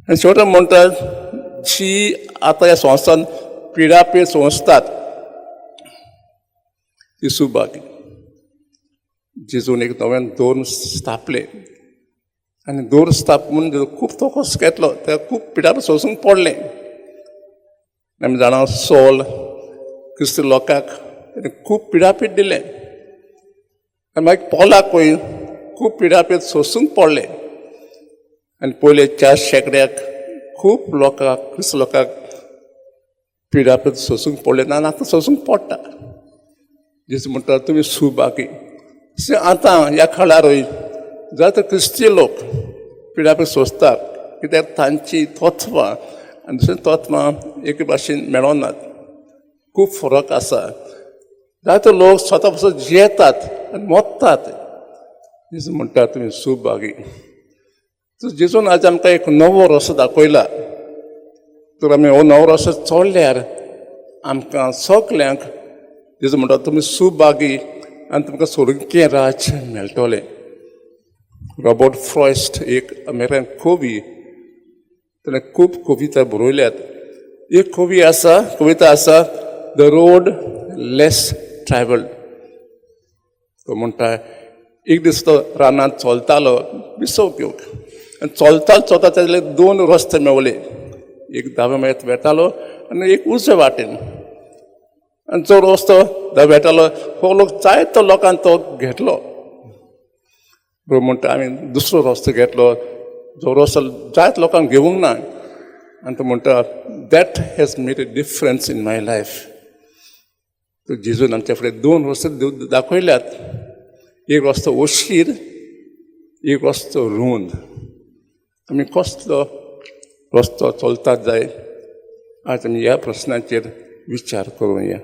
आनी शेवटाक म्हणटात जी आतां ह्या संस्थान पिडापीड संस्थात ती सुभागी. जेजून एक नव्यान दोन स्थापले आनी दोन स्थापन खूब तोकोस घेतलो. ते खूब पिडापीड सोंसूंक पडलें. आमी जाणा सॉल क्रिस्ती लोकांक खूब पिडापीड दिलें. आनी मागीर पॉलाकूय खूब पिडापीड सोंसूंक पडलें. आनी पयले 4 शेंकड्याक खूब लोकांक क्रिस्त लोकांक पिडापीड सोंसूंक पडलें ना. आनी आतां सोंसूंक पडटा. जेजू म्हणटा तुमी सुभागी. आतां ह्या काळारूय जायते क्रिस्ती लोक पिडापीड सोंसतात. कित्याक तांची तत्वां आनी दुसरी तत्वां एके भाशेन मेळोनात. खूब फरक आसा. जायते लोक स्वता पासून जियेतात आनी मोत्तात. जेजू म्हणटा तुमी सुभागी. जेजून आज आमकां एक नवो रस्तो दाखयला. तर आमी हो नवो रस्तो चोडल्यार आमकां सगल्यांक जेजू म्हणटा तुमी सुभागी आनी तुमकां स्वर्गीय राज मेळटलें. रॉबर्ट फ्रॉस्ट एक अमेरिकन कवी, ताणें खूब कविता बरयल्यात. एक कविता आसा द रोड लेस ट्रॅव्हल्ड. तो म्हणटा एक दीस तो रानांत चलतालो विसव घेवंक. आनी चलता ताजे 2 रस्ते मेवले. एक दावे मागीर वेटालो आनी एक उजवे वाटेन. आनी जो रस्तो दावे वेटालो हो लोक जायतो लोकांनी तो घेतलो. बरोबर म्हणटा आमी दुसरो रस्तो घेतलो जो रस्तो जायत लोकांक घेवंक ना. आनी तो म्हणटा that has made a difference in my life. तो जेजून आमच्या फुडें 2 रस्ते दाखयल्यात. एक रस्तो ओशीर, एक रस्तो रुंद. आमी कसलो रस्तो चलतात जाय आज आमी ह्या प्रश्नाचेर विचार करूया.